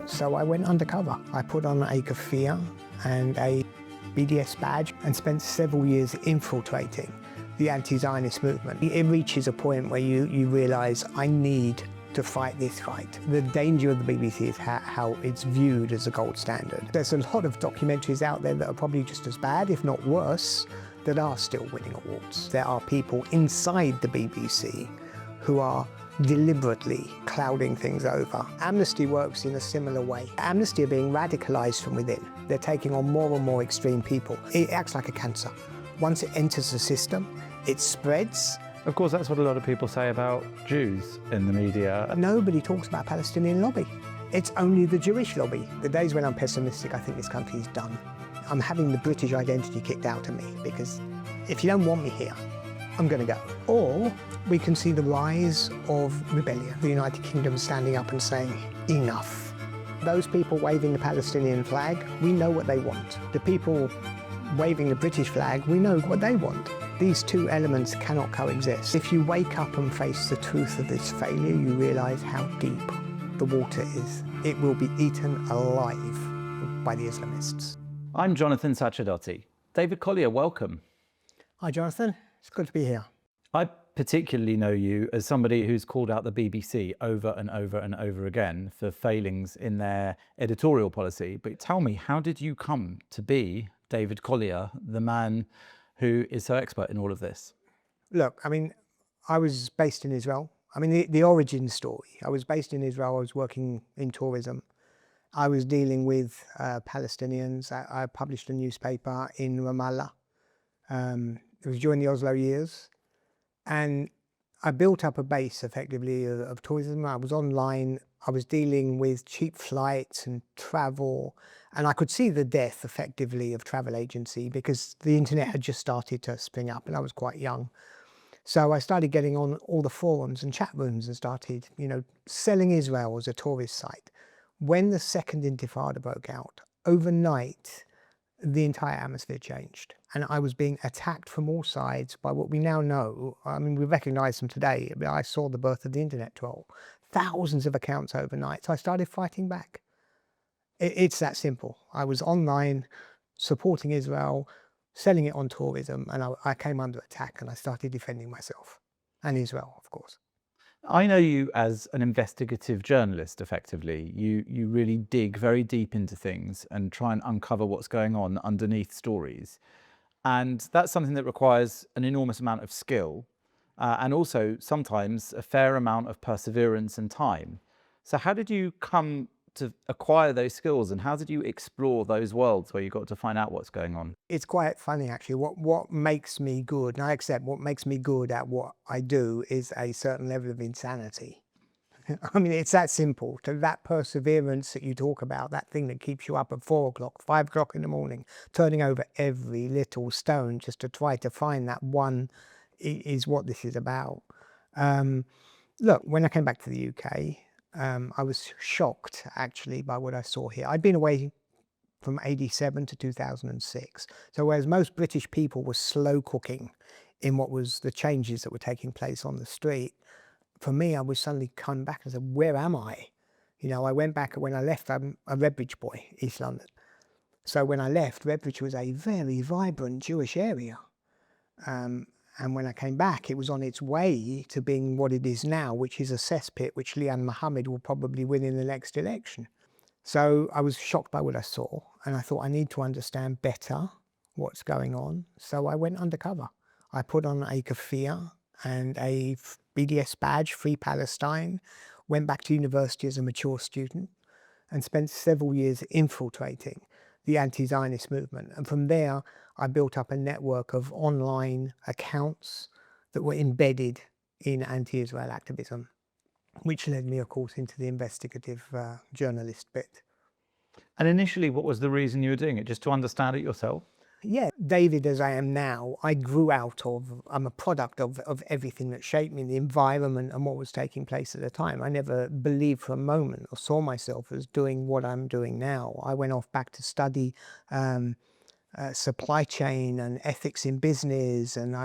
So I went undercover. I put on a keffiyeh and a BDS badge and spent several years infiltrating the anti-Zionist movement. It reaches a point where you realise, I need to fight this fight. The danger of the BBC is how it's viewed as a gold standard. There's a lot of documentaries out there that are probably just as bad, if not worse, that are still winning awards. There are people inside the BBC who are deliberately clouding things over. Amnesty works in a similar way. Amnesty are being radicalised from within. They're taking on more and more extreme people. It acts like a cancer. Once it enters the system, it spreads. Of course, that's what a lot of people say about Jews in the media. Nobody talks about Palestinian lobby. It's only the Jewish lobby. The days when I'm pessimistic, I think this country is done. I'm having the British identity kicked out of me because if you don't want me here, I'm going to go. Or we can see the rise of rebellion. The United Kingdom standing up and saying, enough. Those people waving the Palestinian flag, we know what they want. The people waving the British flag, we know what they want. These two elements cannot coexist. If you wake up and face the truth of this failure, you realise how deep the water is. It will be eaten alive by the Islamists. I'm Jonathan Sacerdoti. David Collier, welcome. Hi, Jonathan. It's good to be here. I particularly know you as somebody who's called out the BBC over and over and over again for failings in their editorial policy. But tell me, how did you come to be David Collier, the man who is so expert in all of this? Look, I mean, I was based in Israel. I mean, the origin story. I was based in Israel. I was working in tourism. I was dealing with Palestinians. I published a newspaper in Ramallah. It was during the Oslo years. And I built up a base, effectively, of tourism. I was online. I was dealing with cheap flights and travel. And I could see the death, effectively, of travel agency because the internet had just started to spring up and I was quite young. So I started getting on all the forums and chat rooms and started, selling Israel as a tourist site. When the second intifada broke out, overnight, the entire atmosphere changed. And I was being attacked from all sides by what we now know. I mean, we recognize them today. I saw the birth of the internet troll. Thousands of accounts overnight. So I started fighting back. It's that simple. I was online, supporting Israel, selling it on tourism, and I came under attack and I started defending myself and Israel, of course. I know you as an investigative journalist, effectively. You really dig very deep into things and try and uncover what's going on underneath stories. And that's something that requires an enormous amount of skill and also sometimes a fair amount of perseverance and time. So how did you come to acquire those skills and how did you explore those worlds where you got to find out what's going on? It's quite funny, actually. What makes me good, and I accept what makes me good at what I do, is a certain level of insanity. I mean, it's that simple. To that perseverance that you talk about, that thing that keeps you up at 4 o'clock, 5 o'clock in the morning, turning over every little stone just to try to find that one is what this is about. Look, when I came back to the UK, I was shocked, actually, by what I saw here. I'd been away from 87 to 2006. So whereas most British people were slow cooking in what was the changes that were taking place on the street, for me, I was suddenly come back and said, where am I? I went back, when I left, I'm a Redbridge boy, East London. So when I left, Redbridge was a very vibrant Jewish area. And when I came back, it was on its way to being what it is now, which is a cesspit which Lian Mohammed will probably win in the next election. So I was shocked by what I saw, and I thought I need to understand better what's going on. So I went undercover. I put on a keffiyeh and a BDS badge, Free Palestine, went back to university as a mature student, and spent several years infiltrating the anti-Zionist movement. And from there, I built up a network of online accounts that were embedded in anti-Israel activism, which led me, of course, into the investigative journalist bit. And initially, what was the reason you were doing it? Just to understand it yourself? Yeah, David, as I am now, I grew out of, I'm a product of everything that shaped me, the environment and what was taking place at the time. I never believed for a moment or saw myself as doing what I'm doing now. I went off back to study supply chain and ethics in business and,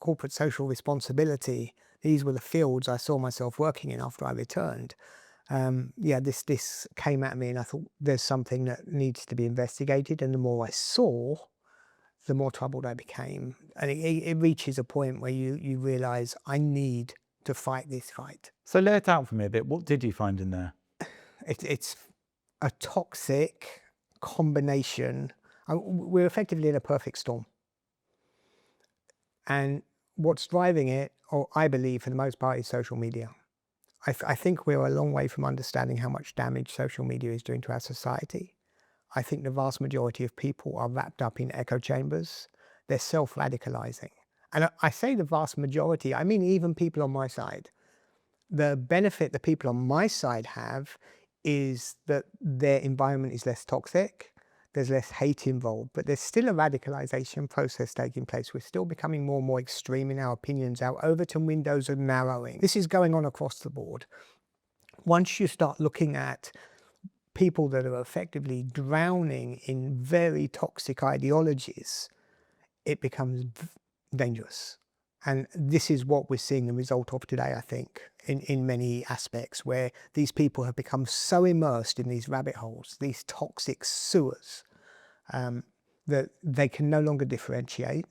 corporate social responsibility. These were the fields I saw myself working in after I returned. yeah, this came at me, and I thought there's something that needs to be investigated. And the more I saw, the more troubled I became. And it reaches a point where you realize I need to fight this fight. So lay it out for me a bit. What did you find in there? It's a toxic combination. We're effectively in a perfect storm. And what's driving it, or I believe for the most part, is social media. I think we're a long way from understanding how much damage social media is doing to our society. I think the vast majority of people are wrapped up in echo chambers. They're self-radicalizing. And I say the vast majority, I mean even people on my side. The benefit that people on my side have is that their environment is less toxic. There's less hate involved, but there's still a radicalization process taking place. We're still becoming more and more extreme in our opinions. Our Overton windows are narrowing. This is going on across the board. Once you start looking at people that are effectively drowning in very toxic ideologies, it becomes dangerous. And this is what we're seeing the result of today, I think, in many aspects, where these people have become so immersed in these rabbit holes, these toxic sewers, that they can no longer differentiate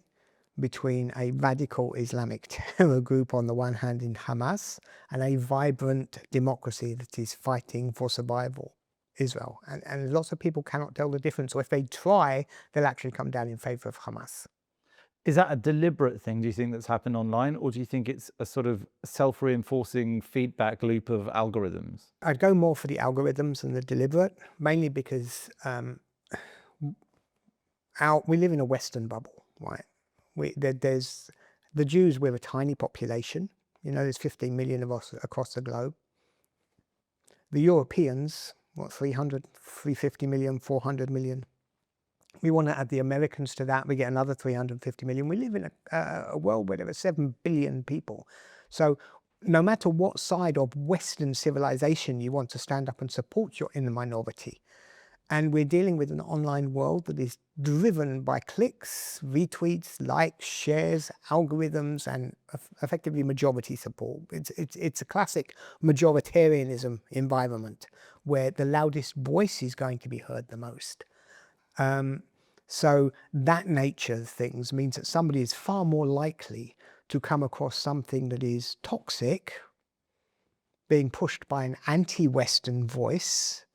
between a radical Islamic terror group on the one hand in Hamas and a vibrant democracy that is fighting for survival, Israel. And lots of people cannot tell the difference, or if they try, they'll actually come down in favor of Hamas. Is that a deliberate thing, do you think, that's happened online? Or do you think it's a sort of self-reinforcing feedback loop of algorithms? I'd go more for the algorithms than the deliberate, mainly because we live in a Western bubble, right? There's the Jews, we're a tiny population. You know, there's 15 million of us across the globe. The Europeans, what, 300, 350 million, 400 million. We want to add the Americans to that. We get another 350 million. We live in a world where there are 7 billion people. So no matter what side of Western civilization you want to stand up and support, you're in the minority. And we're dealing with an online world that is driven by clicks, retweets, likes, shares, algorithms, and effectively majority support. It's a classic majoritarianism environment where the loudest voice is going to be heard the most. So that nature of things means that somebody is far more likely to come across something that is toxic, being pushed by an anti-Western voice,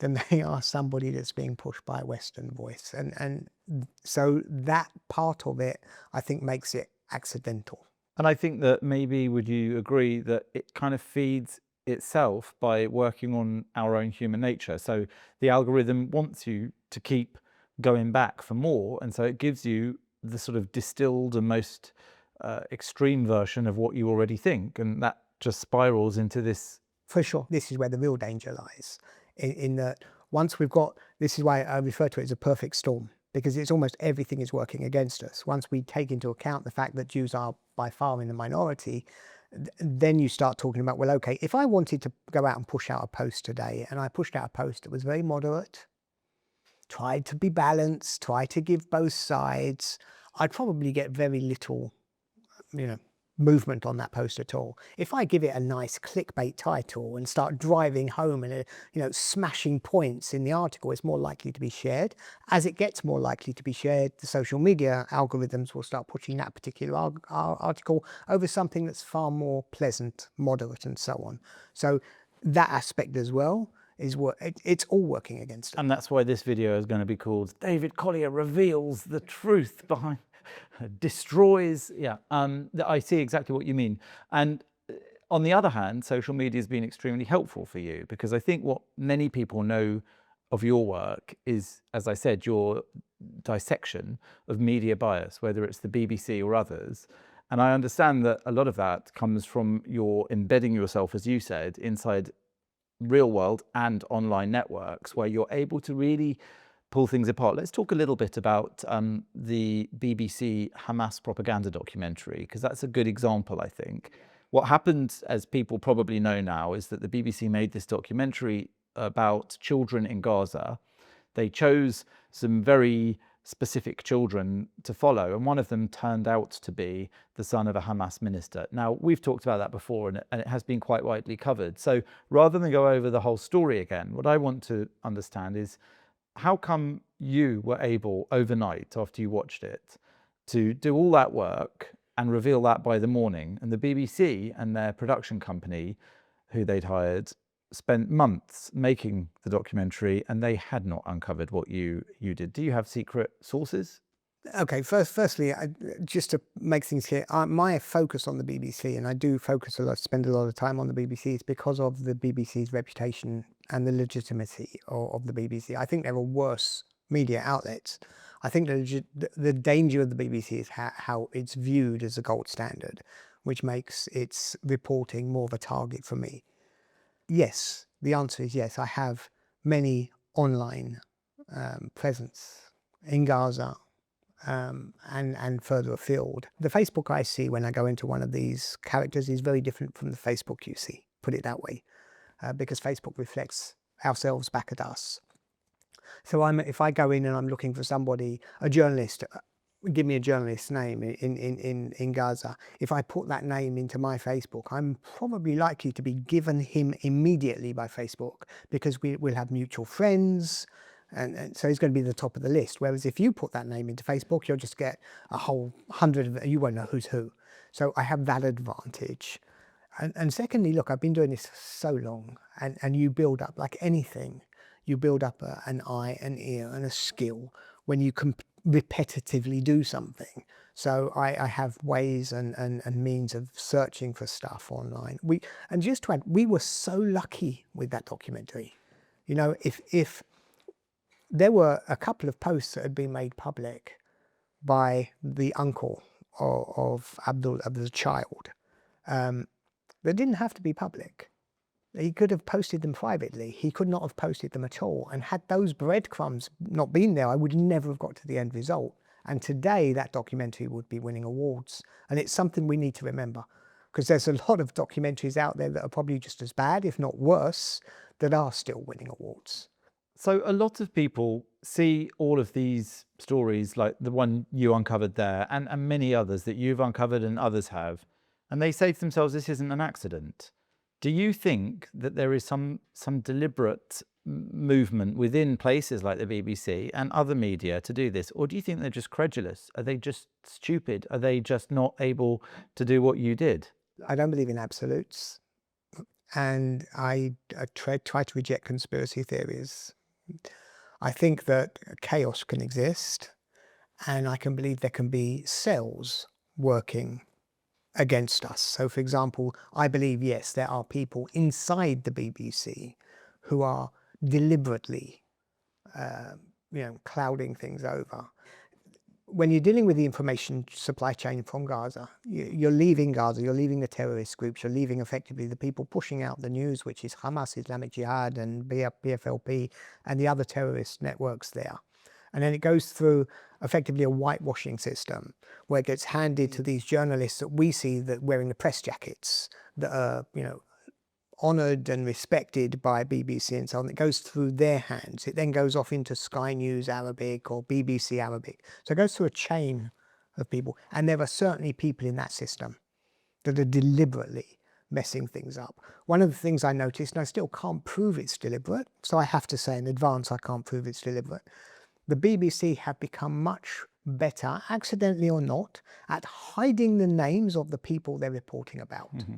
than they are somebody that's being pushed by a Western voice. And so that part of it, I think, makes it accidental. And I think that maybe, would you agree that it kind of feeds itself by working on our own human nature? So the algorithm wants you to keep going back for more, and so it gives you the sort of distilled and most extreme version of what you already think, and that just spirals into this. For sure, this is where the real danger lies, in that once we've got, this is why I refer to it as a perfect storm, because it's almost everything is working against us. Once we take into account the fact that Jews are by far in the minority, then you start talking about, well, okay, if I wanted to go out and push out a post today, and I pushed out a post that was very moderate, tried to be balanced, tried to give both sides, I'd probably get very little, movement on that post at all. If I give it a nice clickbait title and start driving home and smashing points in the article, it's more likely to be shared. As it gets more likely to be shared, the social media algorithms will start pushing that particular article over something that's far more pleasant, moderate, and so on. So that aspect as well is what it's all working against it. And that's why this video is going to be called David Collier reveals the truth behind, destroys. Yeah, I see exactly what you mean. And on the other hand, social media has been extremely helpful for you, because I think what many people know of your work is, as I said, your dissection of media bias, whether it's the BBC or others. And I understand that a lot of that comes from your embedding yourself, as you said, inside real world and online networks, where you're able to really pull things apart. Let's talk a little bit about the BBC Hamas propaganda documentary, because that's a good example, I think. What happened, as people probably know now, is that the BBC made this documentary about children in Gaza. They chose some very specific children to follow, and one of them turned out to be the son of a Hamas minister. Now, we've talked about that before, and it has been quite widely covered. So rather than go over the whole story again, what I want to understand is how come you were able overnight, after you watched it, to do all that work and reveal that by the morning, and the BBC and their production company, who they'd hired, spent months making the documentary, and they had not uncovered what you did. Do you have secret sources? Okay, firstly, just to make things clear, my focus on the BBC, and I do focus a lot, spend a lot of time on the BBC, is because of the BBC's reputation and the legitimacy of the BBC. I think there are worse media outlets. I think the danger of the BBC is how it's viewed as a gold standard, which makes its reporting more of a target for me. Yes, the answer is yes. I have many online presence in Gaza and further afield. The Facebook I see when I go into one of these characters is very different from the Facebook you see, put it that way, because Facebook reflects ourselves back at us. So if I go in and I'm looking for somebody, a journalist, give me a journalist's name in Gaza. If I put that name into my Facebook, I'm probably likely to be given him immediately by Facebook, because we'll have mutual friends, and so he's going to be the top of the list. Whereas if you put that name into Facebook, you'll just get a whole 100 of, you won't know who's who. So I have that advantage. And secondly, look, I've been doing this so long, and you build up, like anything, you build up an eye, an ear, and a skill when you can repetitively do something. So I have ways and means of searching for stuff online. And just to add, we were so lucky with that documentary. You know, if there were a couple of posts that had been made public by the uncle of Abdul, of the child, they didn't have to be public. He could have posted them privately. He could not have posted them at all. And had those breadcrumbs not been there, I would never have got to the end result. And today, that documentary would be winning awards. And it's something we need to remember, because there's a lot of documentaries out there that are probably just as bad, if not worse, that are still winning awards. So a lot of people see all of these stories, like the one you uncovered there, and many others that you've uncovered and others have, and they say to themselves, this isn't an accident. Do you think that there is some deliberate movement within places like the BBC and other media to do this? Or do you think they're just credulous? Are they just stupid? Are they just not able to do what you did? I don't believe in absolutes. And I try to reject conspiracy theories. I think that chaos can exist, and I can believe there can be cells working against us. So, for example, I believe, yes, there are people inside the BBC who are deliberately, clouding things over. When you're dealing with the information supply chain from Gaza, you're leaving Gaza, you're leaving the terrorist groups, you're leaving effectively the people pushing out the news, which is Hamas, Islamic Jihad, and PFLP, and the other terrorist networks there. And then it goes through effectively a whitewashing system where it gets handed to these journalists that we see that wearing the press jackets that are, honoured and respected by BBC and so on. It goes through their hands. It then goes off into Sky News Arabic or BBC Arabic. So it goes through a chain of people. And there are certainly people in that system that are deliberately messing things up. One of the things I noticed, and I still can't prove it's deliberate, so I have to say in advance I can't prove it's deliberate, the BBC have become much better, accidentally or not, at hiding the names of the people they're reporting about. Mm-hmm.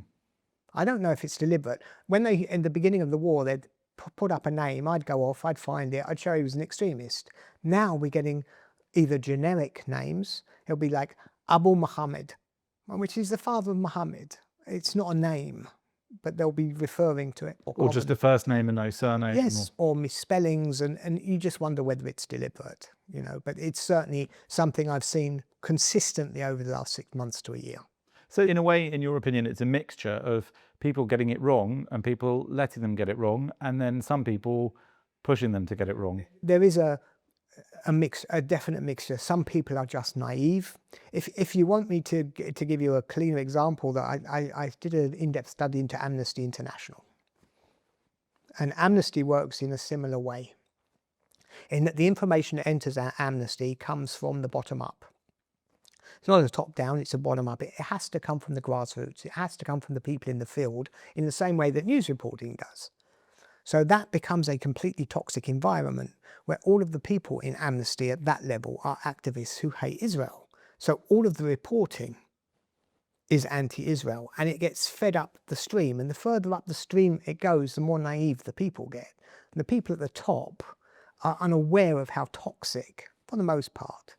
I don't know if it's deliberate. When they, in the beginning of the war, they'd put up a name, I'd go off, I'd find it, I'd show he was an extremist. Now we're getting either generic names, it'll be like Abu Muhammad, which is the father of Muhammad. It's not a name, but they'll be referring to it. Or just a first name and no surname. Yes, or misspellings, and you just wonder whether it's deliberate, but it's certainly something I've seen consistently over the last 6 months to a year. So in a way, in your opinion, it's a mixture of people getting it wrong and people letting them get it wrong, and then some people pushing them to get it wrong. There is a definite mixture. Some people are just naive. If you want me to give you a cleaner example, that I did an in-depth study into Amnesty International. And Amnesty works in a similar way. in that the information that enters Amnesty comes from the bottom up. It's not a top down, it's a bottom up. It has to come from the grassroots. It has to come from the people in the field in the same way that news reporting does. So that becomes a completely toxic environment where all of the people in Amnesty at that level are activists who hate Israel. So all of the reporting is anti-Israel, and it gets fed up the stream, and the further up the stream it goes, the more naive the people get. And the people at the top are unaware of how toxic, for the most part,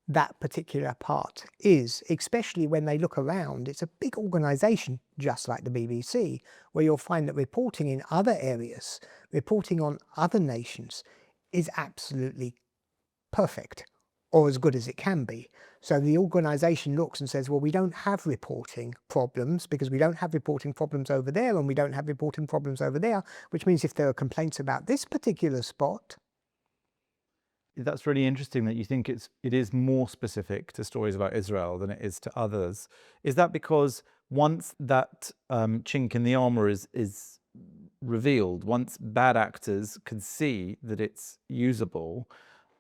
that particular part is, especially when they look around. It's a big organisation, just like the BBC, where you'll find that reporting in other areas, reporting on other nations, is absolutely perfect, or as good as it can be. So the organisation looks and says, well, we don't have reporting problems because we don't have reporting problems over there and we don't have reporting problems over there, which means if there are complaints about this particular spot. That's really interesting that you think it is more specific to stories about Israel than it is to others. Is that because once that chink in the armour is revealed, once bad actors can see that it's usable,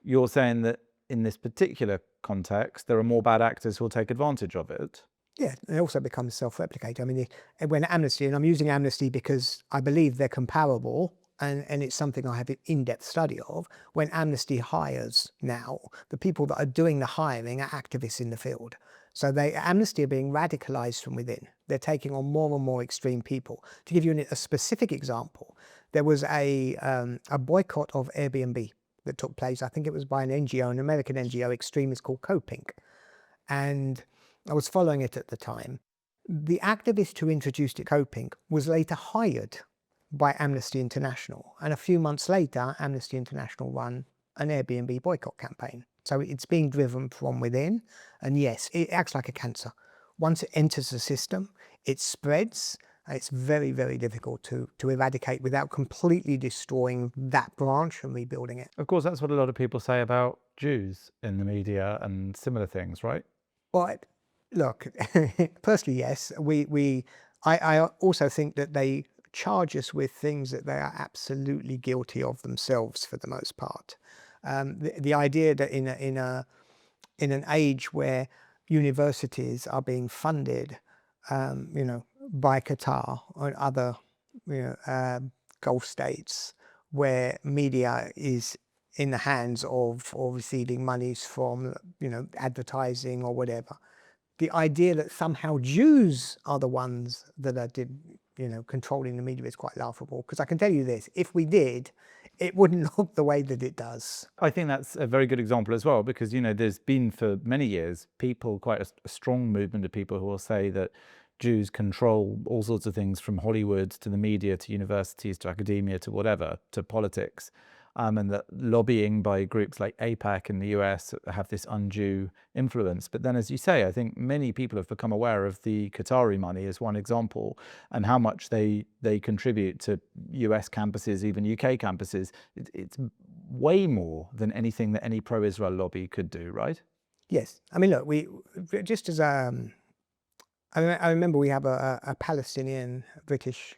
you're saying that in this particular context, there are more bad actors who will take advantage of it? Yeah, it also becomes self-replicating. I mean, when Amnesty, and I'm using Amnesty because I believe they're comparable, and it's something I have an in-depth study of, when Amnesty hires now, the people that are doing the hiring are activists in the field. So Amnesty are being radicalised from within. They're taking on more and more extreme people. To give you a specific example, there was a boycott of Airbnb that took place. I think it was by an NGO, an American NGO, Extremism, called Copink. And I was following it at the time. The activist who introduced it, Copink, was later hired by Amnesty International. And a few months later, Amnesty International run an Airbnb boycott campaign. So it's being driven from within. And yes, it acts like a cancer. Once it enters the system, it spreads. It's very, very difficult to eradicate without completely destroying that branch and rebuilding it. Of course, that's what a lot of people say about Jews in the media and similar things, right? But look, firstly, yes, I also think that they charge us with things that they are absolutely guilty of themselves for the most part. The idea that in an age where universities are being funded, by Qatar or other, Gulf states, where media is in the hands of or receiving monies from, advertising or whatever. The idea that somehow Jews are the ones that are, controlling the media is quite laughable. Because I can tell you this: if we did, it wouldn't look the way that it does. I think that's a very good example as well, because there's been for many years quite a strong movement of people who will say that Jews control all sorts of things, from Hollywood to the media to universities to academia to whatever, to politics, and that lobbying by groups like AIPAC in the US have this undue influence. But then, as you say, I think many people have become aware of the Qatari money as one example, and how much they contribute to US campuses, even UK campuses. It's way more than anything that any pro-Israel lobby could do, right? Yes. I mean, look, we just as I remember we have a Palestinian British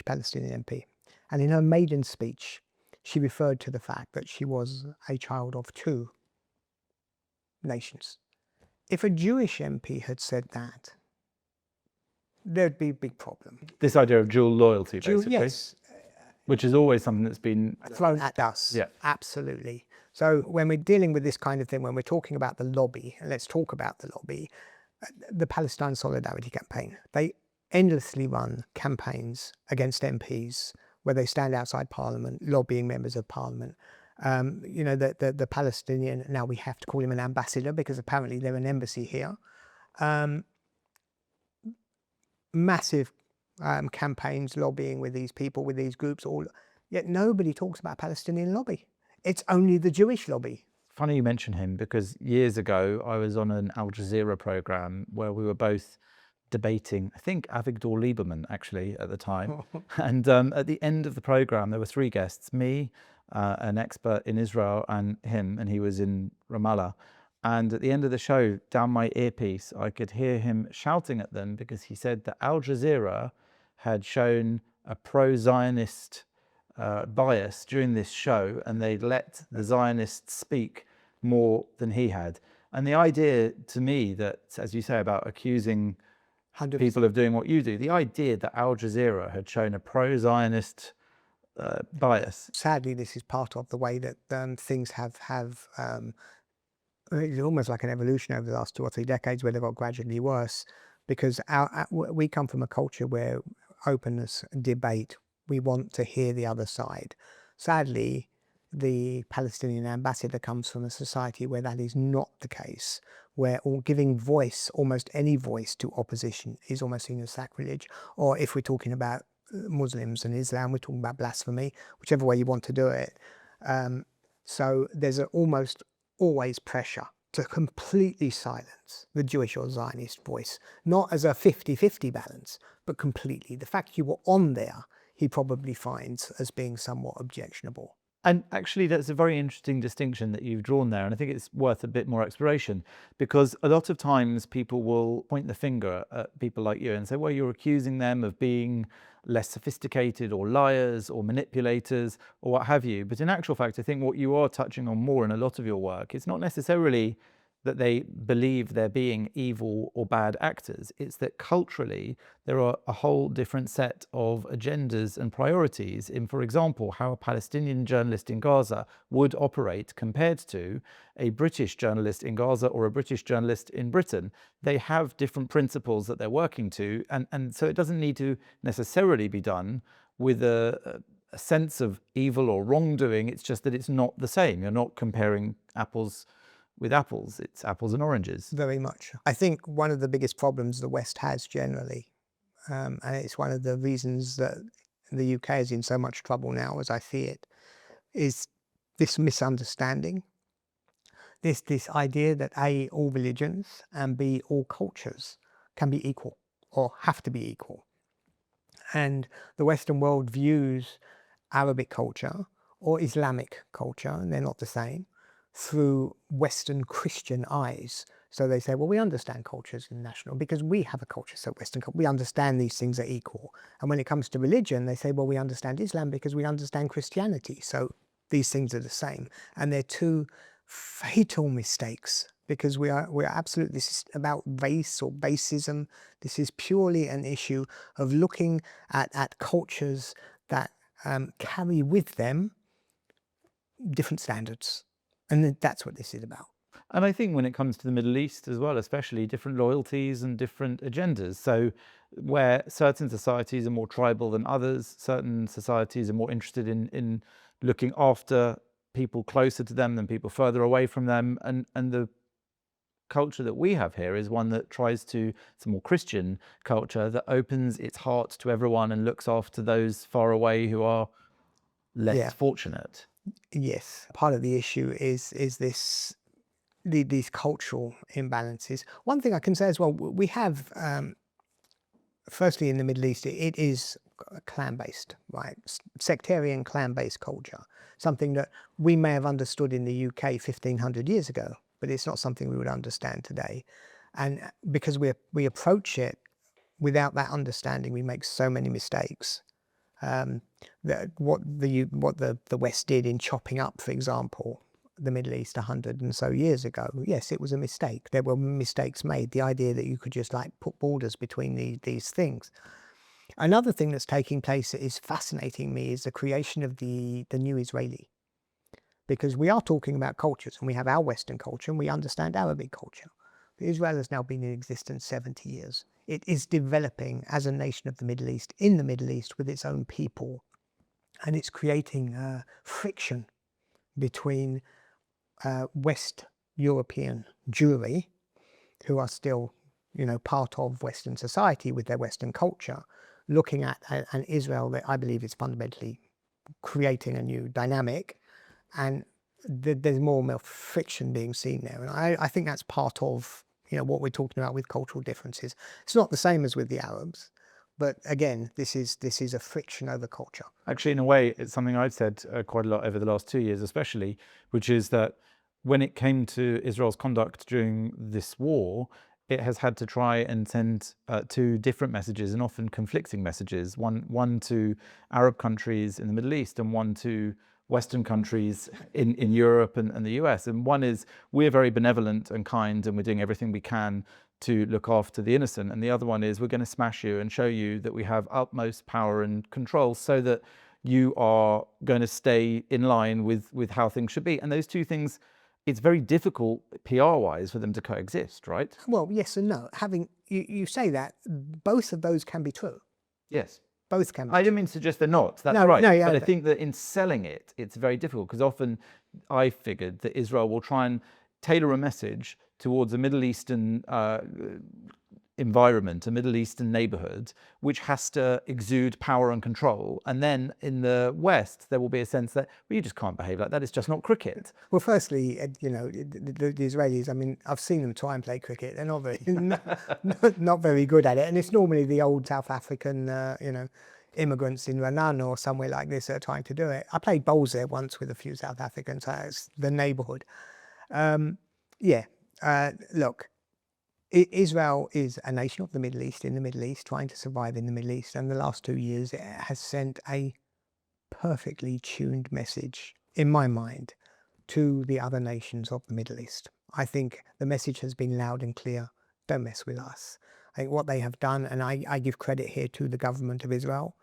Palestinian MP, and in her maiden speech, she referred to the fact that she was a child of two nations. If a Jewish MP had said that, there'd be a big problem. This idea of dual loyalty, basically. Yes. Which is always something that's been thrown at us. Yeah. Absolutely. So when we're dealing with this kind of thing, when we're talking about the lobby, and let's talk about the lobby, the Palestine Solidarity Campaign, they endlessly run campaigns against MPs where they stand outside Parliament, lobbying members of Parliament. The Palestinian, now we have to call him an ambassador because apparently they're an embassy here. Massive campaigns lobbying with these people, with these groups, yet nobody talks about Palestinian lobby. It's only the Jewish lobby. Funny you mention him, because years ago I was on an Al Jazeera program where we were both debating, I think Avigdor Lieberman actually at the time. And at the end of the program, there were three guests: me, an expert in Israel, and him, and he was in Ramallah. And at the end of the show, down my earpiece, I could hear him shouting at them because he said that Al Jazeera had shown a pro-Zionist bias during this show, and they let the Zionists speak more than he had. And the idea to me that, as you say, about accusing 100%. people of doing what you do, the idea that Al Jazeera had shown a pro-Zionist bias. Sadly, this is part of the way that things have it's almost like an evolution over the last 2 or 3 decades where they got gradually worse, because we come from a culture where openness, debate, we want to hear the other side. Sadly, the Palestinian ambassador comes from a society where that is not the case, where giving voice, almost any voice, to opposition is almost seen as sacrilege. Or if we're talking about Muslims and Islam, we're talking about blasphemy, whichever way you want to do it. So there's almost always pressure to completely silence the Jewish or Zionist voice, not as a 50-50 balance, but completely. The fact you were on there, he probably finds as being somewhat objectionable. And actually, that's a very interesting distinction that you've drawn there. And I think it's worth a bit more exploration, because a lot of times people will point the finger at people like you and say, well, you're accusing them of being less sophisticated or liars or manipulators or what have you. But in actual fact, I think what you are touching on more in a lot of your work, it's not necessarily that they believe they're being evil or bad actors. It's that culturally, there are a whole different set of agendas and priorities in, for example, how a Palestinian journalist in Gaza would operate compared to a British journalist in Gaza or a British journalist in Britain. They have different principles that they're working to. And so it doesn't need to necessarily be done with a sense of evil or wrongdoing. It's just that it's not the same. You're not comparing apples with apples, it's apples and oranges. Very much. I think one of the biggest problems the West has generally, and it's one of the reasons that the UK is in so much trouble now, as I see it, is this misunderstanding. This idea that A, all religions, and B, all cultures can be equal or have to be equal. And the Western world views Arabic culture or Islamic culture, and they're not the same, through Western Christian eyes. So they say, well, we understand cultures in national because we have a culture, so Western culture, we understand these things are equal. And when it comes to religion, they say, well, we understand Islam because we understand Christianity. So these things are the same. And they're two fatal mistakes, because we're absolutely, this is about race or racism. This is purely an issue of looking at cultures that carry with them different standards. And that's what this is about. And I think when it comes to the Middle East as well, especially, different loyalties and different agendas. So where certain societies are more tribal than others, certain societies are more interested in looking after people closer to them than people further away from them. And the culture that we have here is one that tries to, it's a more Christian culture that opens its heart to everyone and looks after those far away who are less fortunate. Yes, part of the issue is these cultural imbalances. One thing I can say as well, we have, firstly in the Middle East, it is clan-based, right? Sectarian clan-based culture, something that we may have understood in the UK 1500 years ago, but it's not something we would understand today. And because we approach it without that understanding, we make so many mistakes. What the West did in chopping up, for example, the Middle East 100 and so years ago, yes, it was a mistake. There were mistakes made. The idea that you could just like put borders between these things. Another thing that's taking place that is fascinating me is the creation of the new Israeli. Because we are talking about cultures, and we have our Western culture and we understand Arabic culture. But Israel has now been in existence 70 years. It is developing as a nation of the Middle East, in the Middle East, with its own people. And it's creating friction between West European Jewry, who are still, part of Western society with their Western culture, looking at an Israel that I believe is fundamentally creating a new dynamic. And there's more and more friction being seen there. And I think that's part of what we're talking about with cultural differences. It's not the same as with the Arabs, but again, this is a friction over culture. Actually, in a way, it's something I've said quite a lot over the last 2 years, especially, which is that when it came to Israel's conduct during this war, it has had to try and send two different messages, and often conflicting messages, one to Arab countries in the Middle East and one to Western countries in Europe and the US. And one is, we're very benevolent and kind and we're doing everything we can to look after the innocent. And the other one is, we're going to smash you and show you that we have utmost power and control so that you are going to stay in line with how things should be. And those two things, it's very difficult PR-wise for them to coexist, right? Well, yes and no. You say that, both of those can be true. Yes. Both can be I true. didn't mean to suggest they're not. That's No, right. no, yeah, but I think that in selling it, it's very difficult, because often I figured that Israel will try and tailor a message towards a Middle Eastern environment, a Middle Eastern neighborhood, which has to exude power and control. And then in the West, there will be a sense that, well, you just can't behave like that. It's just not cricket. Well, firstly, the Israelis, I mean, I've seen them try and play cricket. They're not very, not very good at it. And it's normally the old South African, immigrants in Ranana or somewhere like this that are trying to do it. I played bowls there once with a few South Africans. So it's the neighborhood. Look, Israel is a nation of the Middle East, in the Middle East, trying to survive in the Middle East. And the last 2 years, it has sent a perfectly tuned message, in my mind, to the other nations of the Middle East. I think the message has been loud and clear. Don't mess with us. I think what they have done, and I give credit here to the government of Israel,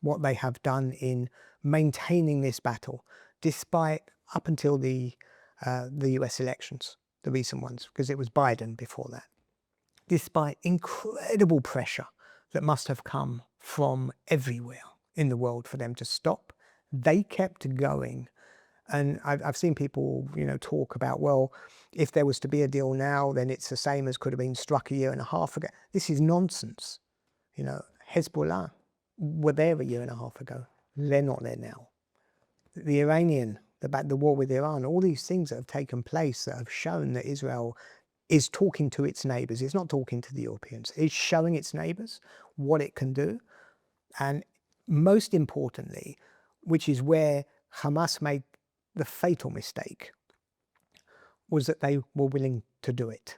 what they have done in maintaining this battle, despite up until the US elections, the recent ones, because it was Biden before that, despite incredible pressure that must have come from everywhere in the world for them to stop, they kept going. And I've seen people, talk about, well, if there was to be a deal now, then it's the same as could have been struck a year and a half ago. This is nonsense. Hezbollah were there a year and a half ago. They're not there now. The Iranian, the war with Iran, all these things that have taken place that have shown that Israel is talking to its neighbors. It's not talking to the Europeans. It's showing its neighbors what it can do. And most importantly, which is where Hamas made the fatal mistake, was that they were willing to do it.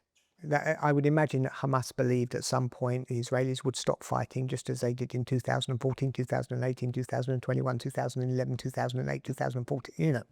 I would imagine that Hamas believed at some point the Israelis would stop fighting, just as they did in 2014, 2018, 2021, 2011, 2008, 2014,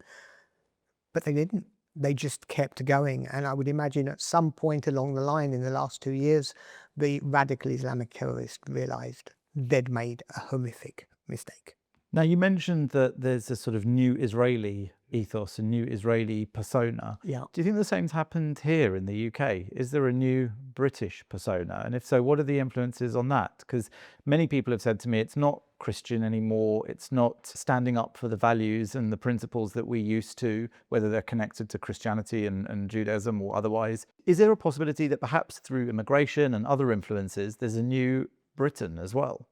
But they didn't. They just kept going. And I would imagine at some point along the line in the last 2 years, the radical Islamic terrorists realized they'd made a horrific mistake. Now, you mentioned that there's a sort of new Israeli ethos, a new Israeli persona. Yeah. Do you think the same's happened here in the UK? Is there a new British persona? And if so, what are the influences on that? Because many people have said to me, it's not Christian anymore. It's not standing up for the values and the principles that we used to, whether they're connected to Christianity and Judaism or otherwise. Is there a possibility that perhaps through immigration and other influences, there's a new Britain as well?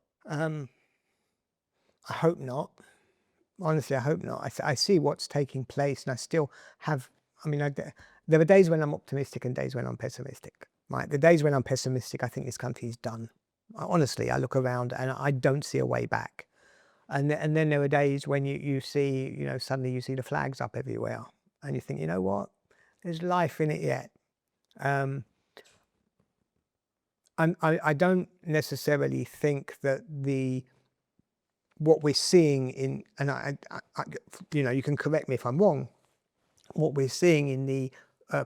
I hope not. Honestly, I hope not. I see what's taking place, and I still have, there are days when I'm optimistic and days when I'm pessimistic. Right? The days when I'm pessimistic, I think this country is done. Honestly, I look around and I don't see a way back. And then there are days when you see, suddenly you see the flags up everywhere and you think, you know what, there's life in it yet. I don't necessarily think that what we're seeing in, and you can correct me if I'm wrong, what we're seeing in the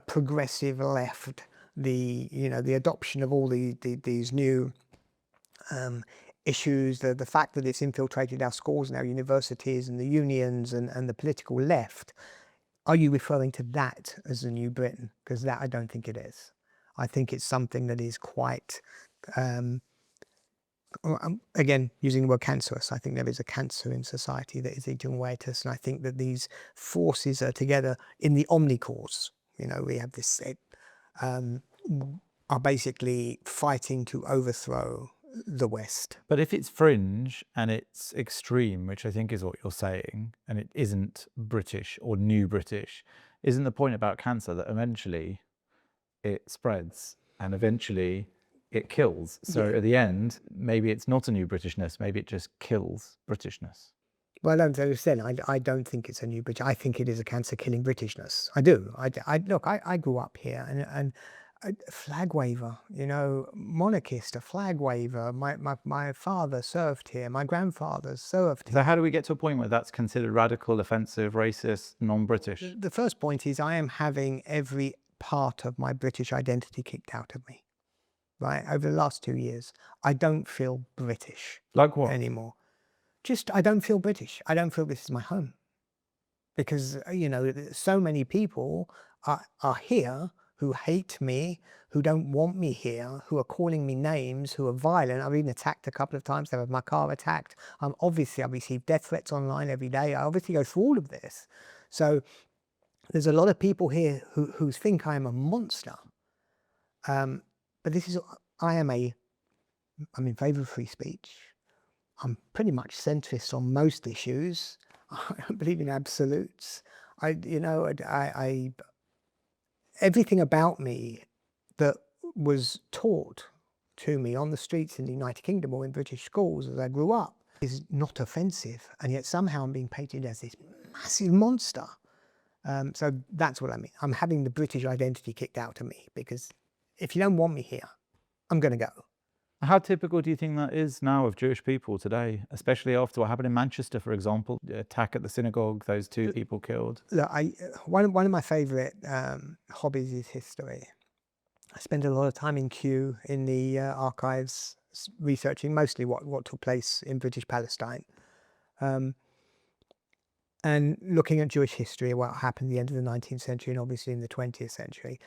progressive left, the adoption of all these new issues, the fact that it's infiltrated our schools and our universities and the unions and the political left, are you referring to that as the new Britain? Because that I don't think it is. I think it's something that is quite, again, using the word cancerous, I think there is a cancer in society that is eating away at us. And I think that these forces are together in the omni-cause. We have this, are basically fighting to overthrow the West. But if it's fringe and it's extreme, which I think is what you're saying, and it isn't British or new British, isn't the point about cancer that eventually it spreads and eventually it kills? So at the end, maybe it's not a new Britishness, maybe it just kills Britishness. Well, as I said, I don't think it's a new British. I think it is a cancer killing Britishness. I do. Look, I grew up here and a flag waver, you know, monarchist, a flag waver. My father served here. My grandfather served So here. how do we get to a point where that's considered radical, offensive, racist, non-British? The first point is I am having every part of my British identity kicked out of me. Right, over the last 2 years, I don't feel British Like what? anymore. Just I don't feel British. I don't feel this is my home. Because, you know, so many people are here who hate me, who don't want me here, who are calling me names, who are violent. I've been attacked a couple of times. I've had my car attacked. Obviously, I receive death threats online every day. I obviously go through all of this. So there's a lot of people here who think I'm a monster. But this is, I'm in favour of free speech. I'm pretty much centrist on most issues. I don't believe in absolutes. Everything about me that was taught to me on the streets in the United Kingdom or in British schools as I grew up is not offensive, and yet somehow I'm being painted as this massive monster. So that's what I mean. I'm having the British identity kicked out of me, because if you don't want me here, I'm going to go. How typical do you think that is now of Jewish people today, especially after what happened in Manchester, for example, the attack at the synagogue, those 2 people killed? Look, one of my favourite hobbies is history. I spend a lot of time in Kew in the archives, researching mostly what took place in British Palestine, and looking at Jewish history, what happened at the end of the 19th century and obviously in the 20th century.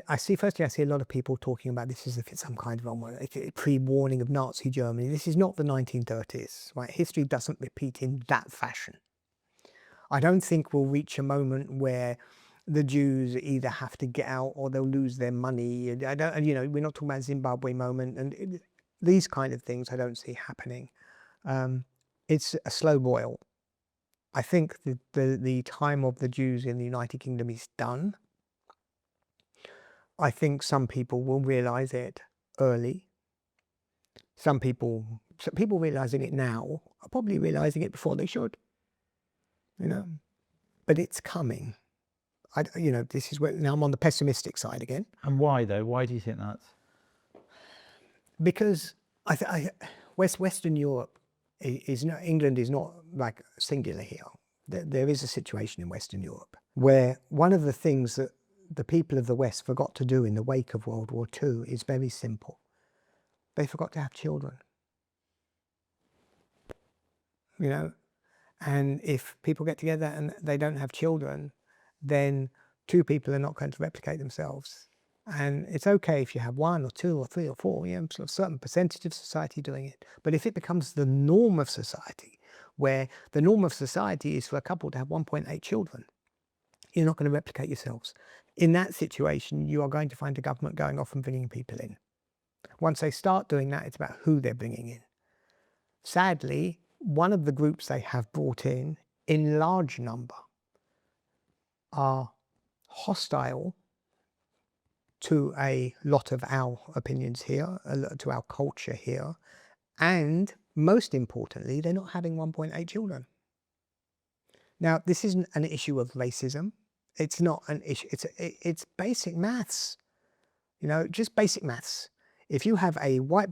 I see a lot of people talking about this as if it's some kind of pre-warning of Nazi Germany. This is not the 1930s, right? History doesn't repeat in that fashion. I don't think we'll reach a moment where the Jews either have to get out or they'll lose their money. We're not talking about Zimbabwe moment and these kind of things I don't see happening. It's a slow boil. I think the time of the Jews in the United Kingdom is done. I think some people will realize it early. Some people realizing it now are probably realizing it before they should. But it's coming. This is where now I'm on the pessimistic side again. And why though? Why do you think that? Because Western Europe is not, England is not like singular here. There is a situation in Western Europe where one of the things that the people of the West forgot to do in the wake of World War II is very simple. They forgot to have children. And if people get together and they don't have children, then 2 people are not going to replicate themselves. And it's okay if you have 1 or 2 or 3 or 4, sort of a certain percentage of society doing it. But if it becomes the norm of society, where the norm of society is for a couple to have 1.8 children, you're not going to replicate yourselves. In that situation, you are going to find the government going off and bringing people in. Once they start doing that, it's about who they're bringing in. Sadly, one of the groups they have brought in large number, are hostile to a lot of our opinions here, to our culture here, and most importantly, they're not having 1.8 children. Now, this isn't an issue of racism. It's not an issue. It's basic maths. Just basic maths. If you have a white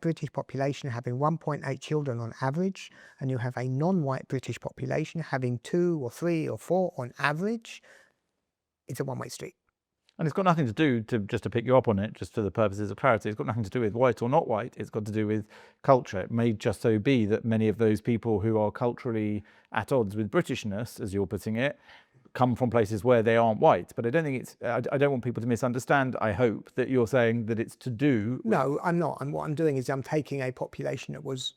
British population having 1.8 children on average, and you have a non-white British population having 2 or 3 or 4 on average, it's a one-way street. And it's got nothing to do, just to pick you up on it, just for the purposes of clarity, it's got nothing to do with white or not white, it's got to do with culture. It may just so be that many of those people who are culturally at odds with Britishness, as you're putting it, come from places where they aren't white. But I don't think it's, I don't want people to misunderstand, I hope, that you're saying that it's to do. No, I'm not. And what I'm doing is I'm taking a population that was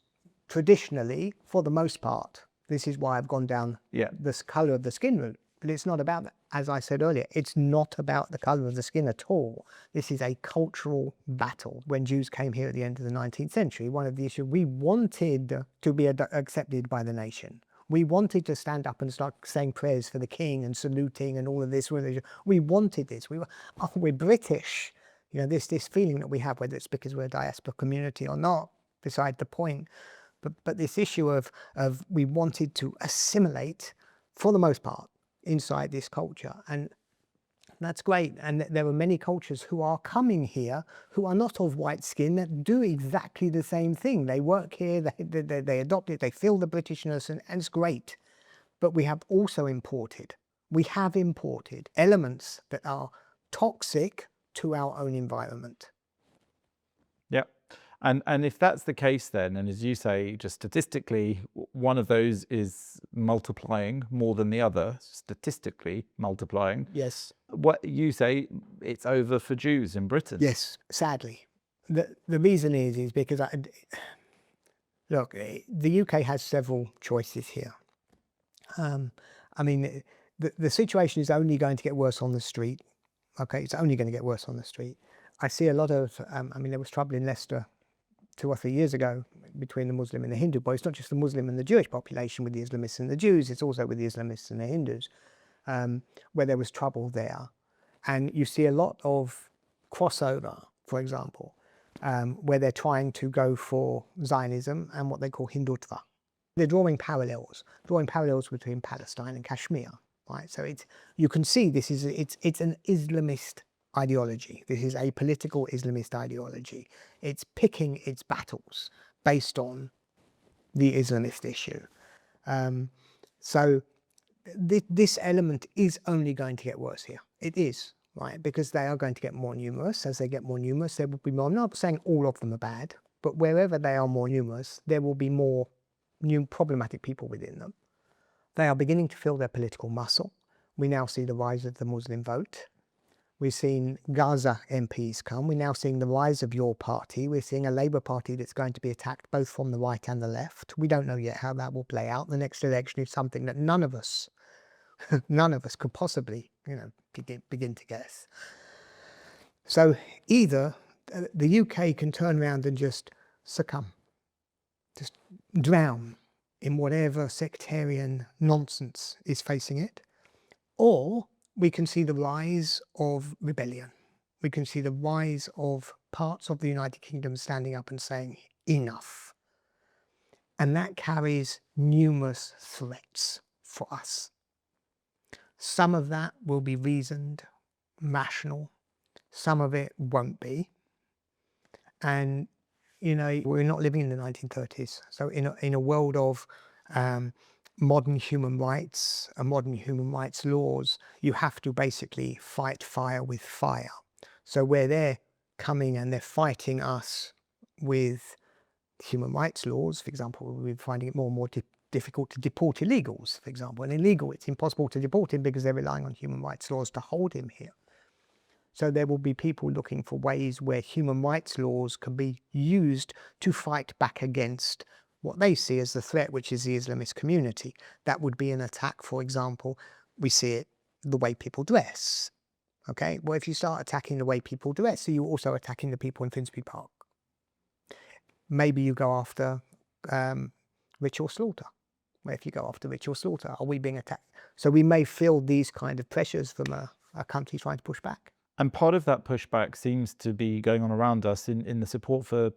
traditionally, for the most part, this is why I've gone down this colour of the skin route. But it's not about that. As I said earlier, it's not about the colour of the skin at all. This is a cultural battle. When Jews came here at the end of the 19th century, one of the issues, we wanted to be accepted by the nation. We wanted to stand up and start saying prayers for the king and saluting and all of this. We wanted this. We're British. This feeling that we have, whether it's because we're a diaspora community or not, beside the point. But this issue of we wanted to assimilate, for the most part, inside this culture. And that's great. And there are many cultures who are coming here who are not of white skin that do exactly the same thing. They work here, they adopt it, they feel the Britishness, and it's great. But we have imported elements that are toxic to our own environment. Yeah. And if that's the case then, and as you say, just statistically, one of those is multiplying more than the other, statistically multiplying. Yes. What you say, it's over for Jews in Britain. Yes, sadly. The reason is because, look, the UK has several choices here. I mean, the situation is only going to get worse on the street. Okay, it's only going to get worse on the street. I see a lot of, I mean, there was trouble in Leicester 2 or 3 years ago between the Muslim and the Hindu, but it's not just the Muslim and the Jewish population with the Islamists and the Jews, it's also with the Islamists and the Hindus, where there was trouble there. And you see a lot of crossover, for example, where they're trying to go for Zionism and what they call Hindutva. They're drawing parallels between Palestine and Kashmir, right? So you can see this is, it's an Islamist ideology. This is a political Islamist ideology. It's picking its battles based on the Islamist issue. So this element is only going to get worse here. It is, right? Because they are going to get more numerous. As they get more numerous, there will be more. I'm not saying all of them are bad, but wherever they are more numerous, there will be more new problematic people within them. They are beginning to feel their political muscle. We now see the rise of the Muslim vote. We've seen Gaza MPs come. We're now seeing the rise of your party. We're seeing a Labour Party that's going to be attacked both from the right and the left. We don't know yet how that will play out. The next election is something that none of us could possibly, begin to guess. So either the UK can turn around and just succumb, just drown in whatever sectarian nonsense is facing it, or we can see the rise of rebellion. We can see the rise of parts of the United Kingdom standing up and saying, enough. And that carries numerous threats for us. Some of that will be reasoned, rational. Some of it won't be. And, we're not living in the 1930s. So in a world of modern human rights and modern human rights laws, you have to basically fight fire with fire. So where they're coming and they're fighting us with human rights laws, for example, we're finding it more and more difficult to deport illegals, for example. An illegal, it's impossible to deport him because they're relying on human rights laws to hold him here. So there will be people looking for ways where human rights laws can be used to fight back against what they see as the threat, which is the Islamist community. That would be an attack, for example, we see it, the way people dress. Okay, well, if you start attacking the way people dress, so you're also attacking the people in Finsbury Park. Maybe you go after ritual slaughter. Well, if you go after ritual slaughter, are we being attacked? So we may feel these kind of pressures from a country trying to push back. And part of that pushback seems to be going on around us in the support for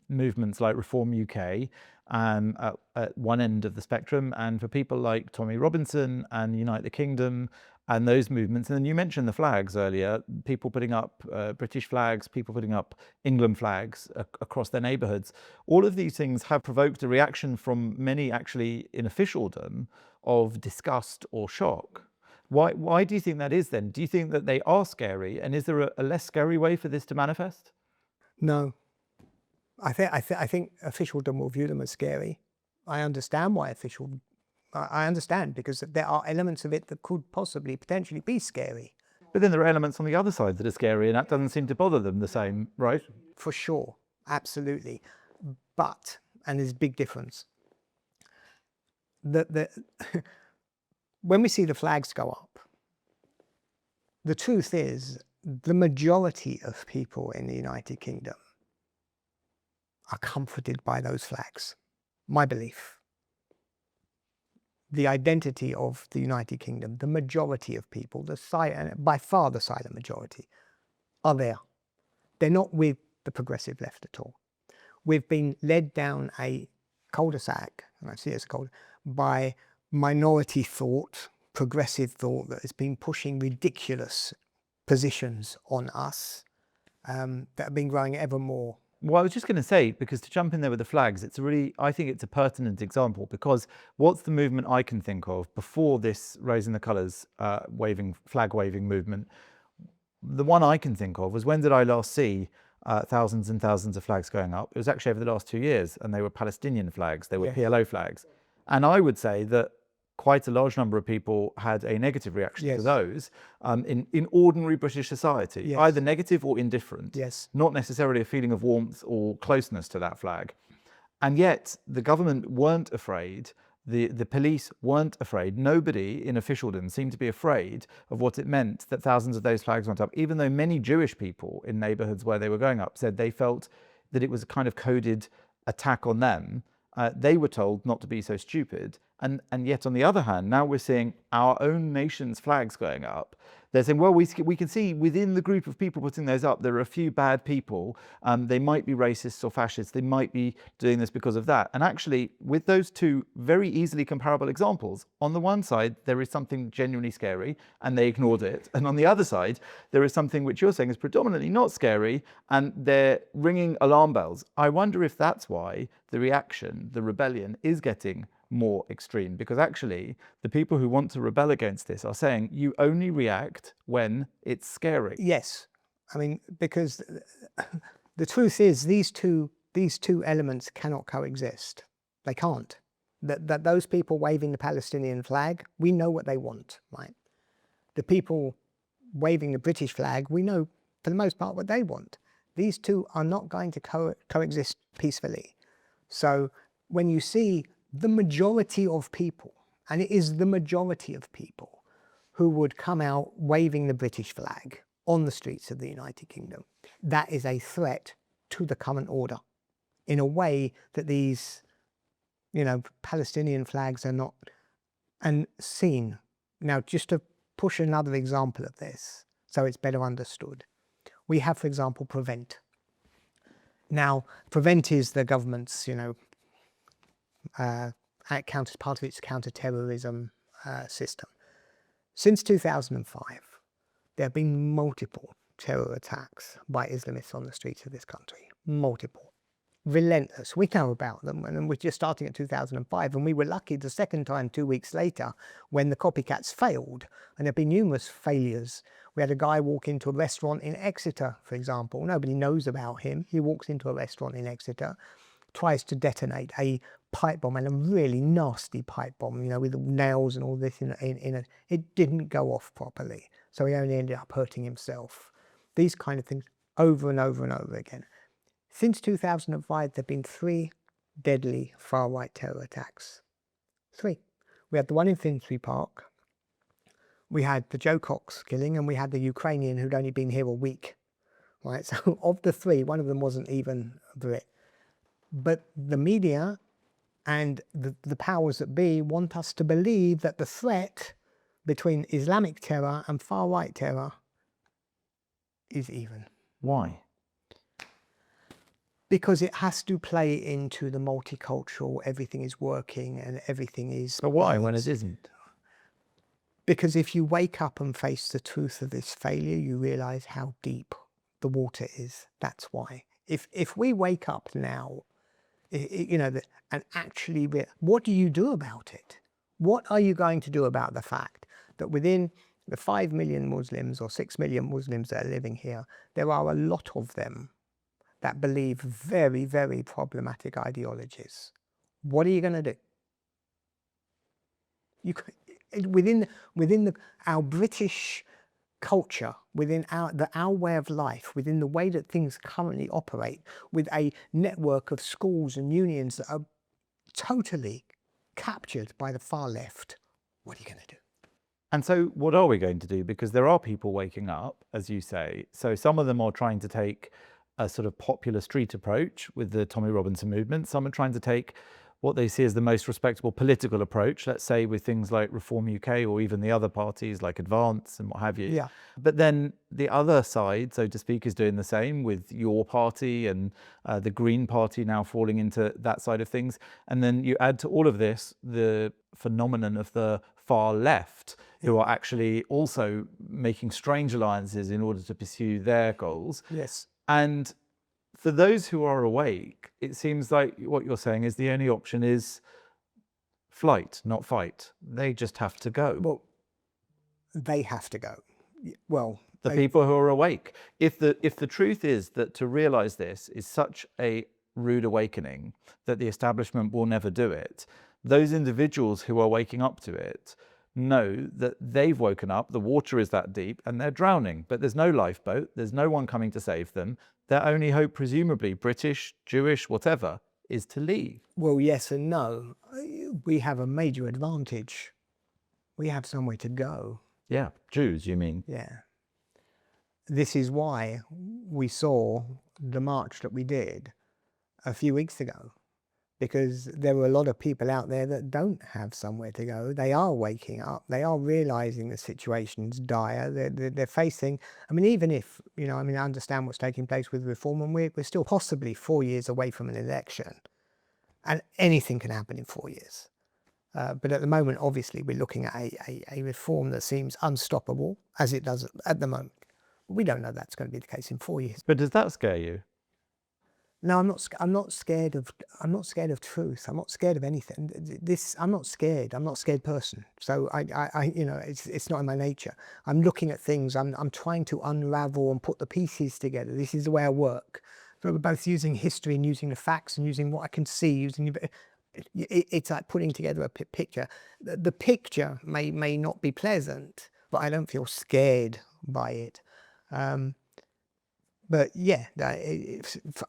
movements like Reform UK at one end of the spectrum, and for people like Tommy Robinson and Unite the Kingdom and those movements. And then you mentioned the flags earlier, people putting up British flags, people putting up England flags across their neighbourhoods. All of these things have provoked a reaction from many actually in officialdom of disgust or shock. Why do you think that is then? Do you think that they are scary? And is there a less scary way for this to manifest? No. I think officialdom will view them as scary. I understand why I understand, because there are elements of it that could possibly, potentially be scary. But then there are elements on the other side that are scary, and that doesn't seem to bother them the same, right? For sure, absolutely. But, and there's a big difference, when we see the flags go up, the truth is the majority of people in the United Kingdom are comforted by those flags. My belief. The identity of the United Kingdom, the majority of people, by far the silent majority, are there. They're not with the progressive left at all. We've been led down a cul-de-sac, and I see it as a cul-de-sac, by minority thought, progressive thought that has been pushing ridiculous positions on us that have been growing ever more. Well, I was just going to say, because to jump in there with the flags, I think it's a pertinent example, because what's the movement I can think of before this raising the colours, flag waving movement? The one I can think of was, when did I last see thousands and thousands of flags going up? It was actually over the last 2 years, and they were Palestinian flags, they were PLO flags. And I would say that quite a large number of people had a negative reaction to those in ordinary British society, either negative or indifferent, not necessarily a feeling of warmth or closeness to that flag. And yet the government weren't afraid, the police weren't afraid, nobody in officialdom seemed to be afraid of what it meant that thousands of those flags went up, even though many Jewish people in neighbourhoods where they were going up said they felt that it was a kind of coded attack on them. They were told not to be so stupid. And yet, on the other hand, now we're seeing our own nation's flags going up. They're saying, well, we can see within the group of people putting those up, there are a few bad people. They might be racists or fascists. They might be doing this because of that. And actually, with those two very easily comparable examples, on the one side, there is something genuinely scary, and they ignored it. And on the other side, there is something which you're saying is predominantly not scary, and they're ringing alarm bells. I wonder if that's why the reaction, the rebellion, is getting more extreme, because actually the people who want to rebel against this are saying you only react when it's scary. Yes, I mean, because the truth is these two elements cannot coexist. They can't. That those people waving the Palestinian flag, we know what they want, right? The people waving the British flag, we know for the most part what they want. These two are not going to coexist peacefully. So when you see the majority of people, and it is the majority of people, who would come out waving the British flag on the streets of the United Kingdom, that is a threat to the current order in a way that these, Palestinian flags are not seen. Now, just to push another example of this so it's better understood, we have, for example, Prevent. Now, Prevent is the government's, as part of its counter-terrorism system. Since 2005, there have been multiple terror attacks by Islamists on the streets of this country. Multiple. Relentless. We know about them, and we're just starting at 2005, and we were lucky the second time 2 weeks later when the copycats failed, and there have been numerous failures. We had a guy walk into a restaurant in Exeter, for example. Nobody knows about him. He walks into a restaurant in Exeter, tries to detonate a pipe bomb, and a really nasty pipe bomb, with nails and all this it didn't go off properly, so he only ended up hurting himself. These kind of things over and over and over again. Since 2005, there have been 3 deadly far-right terror attacks. 3. We had the one in Finsbury Park, we had the Joe Cox killing, and we had the Ukrainian who'd only been here a week. Right, so of the 3, one of them wasn't even a Brit. But the media and the powers that be want us to believe that the threat between Islamic terror and far-right terror is even. Why? Because it has to play into the multicultural, everything is working and everything is... But why, when it isn't? Because if you wake up and face the truth of this failure, you realise how deep the water is. That's why. If we wake up now, and actually, what do you do about it? What are you going to do about the fact that within the 5 million Muslims or 6 million Muslims that are living here, there are a lot of them that believe very, very problematic ideologies? What are you going to do? Within our British culture, within our way of life, within the way that things currently operate, with a network of schools and unions that are totally captured by the far left, what are you going to do? And so what are we going to do? Because there are people waking up, as you say. So some of them are trying to take a sort of popular street approach with the Tommy Robinson movement. Some are trying to take what they see as the most respectable political approach, let's say with things like Reform UK or even the other parties like Advance and what have you. Yeah. But then the other side, so to speak, is doing the same with your party and the Green Party now falling into that side of things. And then you add to all of this the phenomenon of the far left who are actually also making strange alliances in order to pursue their goals. Yes. And for those who are awake, it seems like what you're saying is the only option is flight, not fight. They just have to go. Well, they have to go. Well, The people who are awake. If the truth is that to realize this is such a rude awakening that the establishment will never do it, those individuals who are waking up to it know that they've woken up, the water is that deep, and they're drowning. But there's no lifeboat, there's no one coming to save them. Their only hope, presumably British, Jewish, whatever, is to leave. Well, yes and no. We have a major advantage. We have somewhere to go. Yeah, Jews, you mean? Yeah. This is why we saw the march that we did a few weeks ago, because there were a lot of people out there that don't have somewhere to go. They are waking up. They are realizing the situation's dire. They're facing, I mean, even if, I understand what's taking place with reform, and we're still possibly 4 years away from an election, and anything can happen in 4 years. But at the moment, obviously, we're looking at a reform that seems unstoppable, as it does at the moment. We don't know that's going to be the case in 4 years. But does that scare you? No, I'm not scared of truth. I'm not scared of anything. I'm not scared. I'm not a scared person. So it's not in my nature. I'm looking at things. I'm trying to unravel and put the pieces together. This is the way I work. So we're both using history and using the facts and using what I can see. It's like putting together a picture. The picture may not be pleasant, but I don't feel scared by it. But yeah,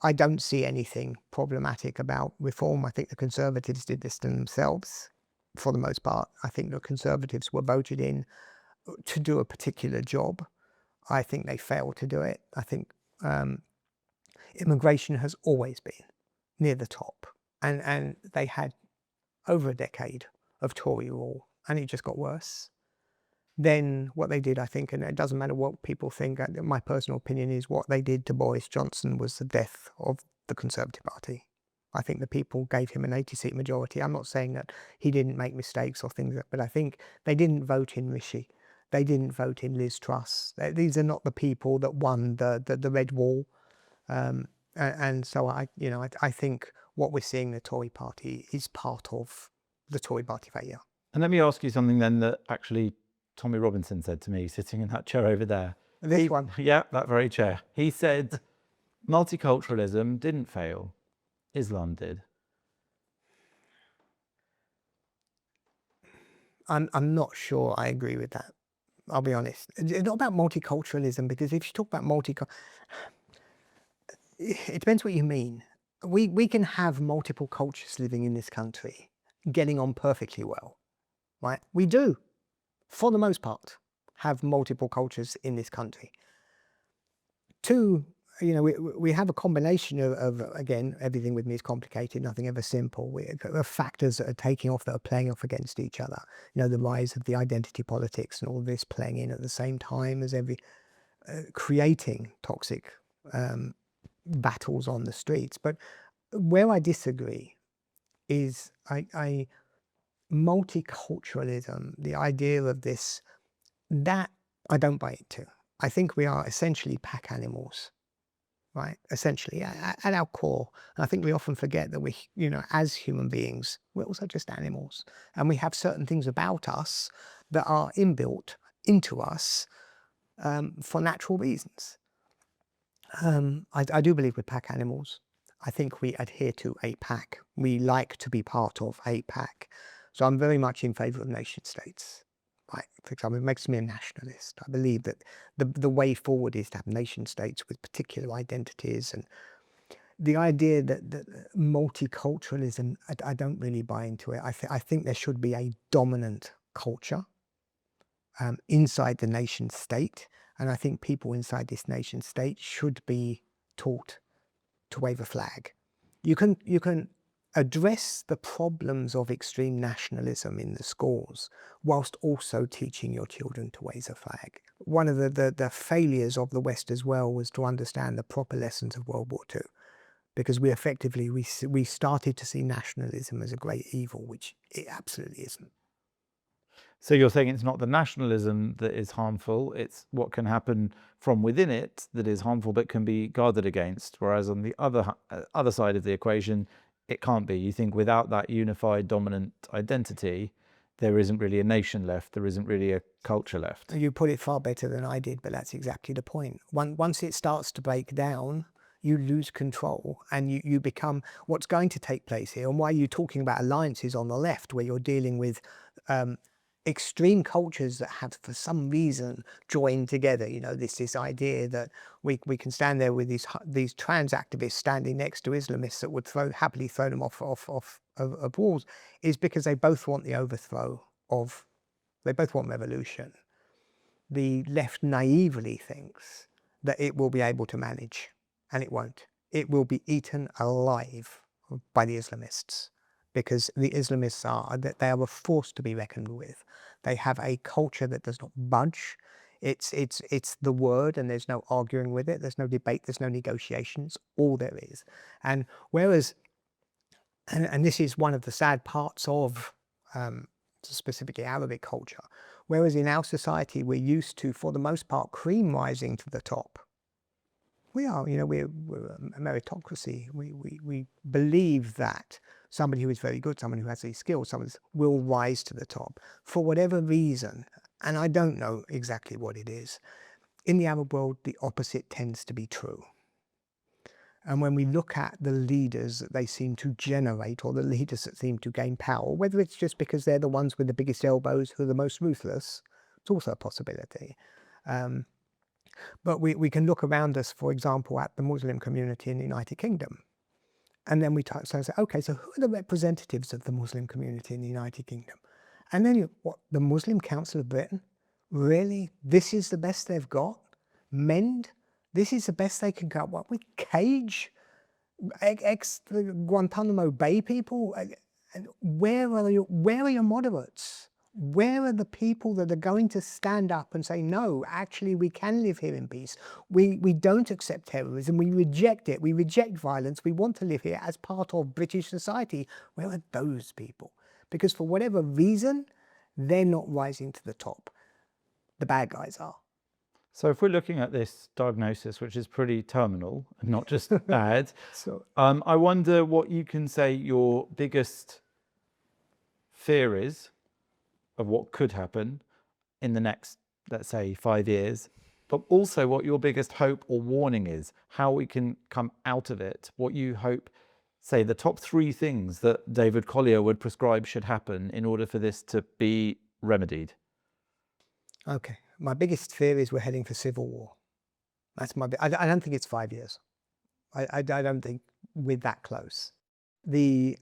I don't see anything problematic about reform. I think the Conservatives did this to themselves for the most part. I think the Conservatives were voted in to do a particular job. I think they failed to do it. I think immigration has always been near the top. And they had over a decade of Tory rule, and it just got worse. Then what they did, I think, and it doesn't matter what people think, my personal opinion is what they did to Boris Johnson was the death of the Conservative Party. I think the people gave him an 80-seat majority. I'm not saying that he didn't make mistakes or things, but I think they didn't vote in Rishi. They didn't vote in Liz Truss. These are not the people that won the Red Wall. And so I think what we're seeing in the Tory party is part of the Tory party failure. And let me ask you something then that actually Tommy Robinson said to me, sitting in that chair over there. This one? Yeah, that very chair. He said, multiculturalism didn't fail. Islam did. I'm not sure I agree with that. I'll be honest. It's not about multiculturalism, because if you talk about it depends what you mean. We can have multiple cultures living in this country, getting on perfectly well, right? We do, for the most part, have multiple cultures in this country. Two, we have a combination of, again, everything with me is complicated, nothing ever simple. We have factors that are taking off, that are playing off against each other. The rise of the identity politics and all this playing in at the same time as creating toxic battles on the streets. But where I disagree is multiculturalism, the idea of this, that I don't buy into. I think we are essentially pack animals, right? Essentially, at our core. And I think we often forget that we, as human beings, we're also just animals. And we have certain things about us that are inbuilt into us for natural reasons. I do believe we're pack animals. I think we adhere to a pack. We like to be part of a pack. So I'm very much in favour of nation states. Right? For example, it makes me a nationalist. I believe that the way forward is to have nation states with particular identities. And the idea that multiculturalism, I don't really buy into it. I think there should be a dominant culture inside the nation state. And I think people inside this nation state should be taught to wave a flag. You can address the problems of extreme nationalism in the schools whilst also teaching your children to wave a flag. One of the failures of the West as well was to understand the proper lessons of World War II, because we started to see nationalism as a great evil, which it absolutely isn't. So you're saying it's not the nationalism that is harmful, it's what can happen from within it that is harmful but can be guarded against, whereas on the other side of the equation, it can't be. You think without that unified dominant identity, there isn't really a nation left, there isn't really a culture left. You put it far better than I did, but that's exactly the point. Once it starts to break down, you lose control and you become what's going to take place here. And why you're talking about alliances on the left, where you're dealing with extreme cultures that have for some reason joined together. You know, this idea that we can stand there with these trans activists standing next to Islamists that would happily throw them off walls, is because they both want the overthrow of, they both want revolution. The left naively thinks that it will be able to manage, and it won't. It will be eaten alive by the Islamists, because the Islamists they are a force to be reckoned with. They have a culture that does not budge. It's the word, and there's no arguing with it. There's no debate. There's no negotiations. All there is. And whereas, and this is one of the sad parts of specifically Arabic culture, whereas in our society we're used to, for the most part, cream rising to the top. We are, you know, we're a meritocracy. We believe that somebody who is very good, someone who has these skills, someone will rise to the top for whatever reason. And I don't know exactly what it is. In the Arab world, the opposite tends to be true. And when we look at the leaders that they seem to generate, or the leaders that seem to gain power, whether it's just because they're the ones with the biggest elbows who are the most ruthless, it's also a possibility. But we can look around us, for example, at the Muslim community in the United Kingdom. And then we say, okay, so who are the representatives of the Muslim community in the United Kingdom? And then the Muslim Council of Britain? Really? This is the best they've got? Mend? This is the best they can come up with? Cage? Guantanamo Bay people? And where are your moderates? Where are the people that are going to stand up and say, no, actually we can live here in peace. We don't accept terrorism. We reject it. We reject violence. We want to live here as part of British society. Where are those people? Because for whatever reason, they're not rising to the top. The bad guys are. So if we're looking at this diagnosis, which is pretty terminal and not just bad, I wonder what you can say your biggest fear is of what could happen in the next, let's say, 5 years, but also what your biggest hope or warning is, how we can come out of it, what you hope, say, the top 3 things that David Collier would prescribe should happen in order for this to be remedied. Okay, my biggest fear is we're heading for civil war. That's I don't think it's 5 years. I don't think we're that close. The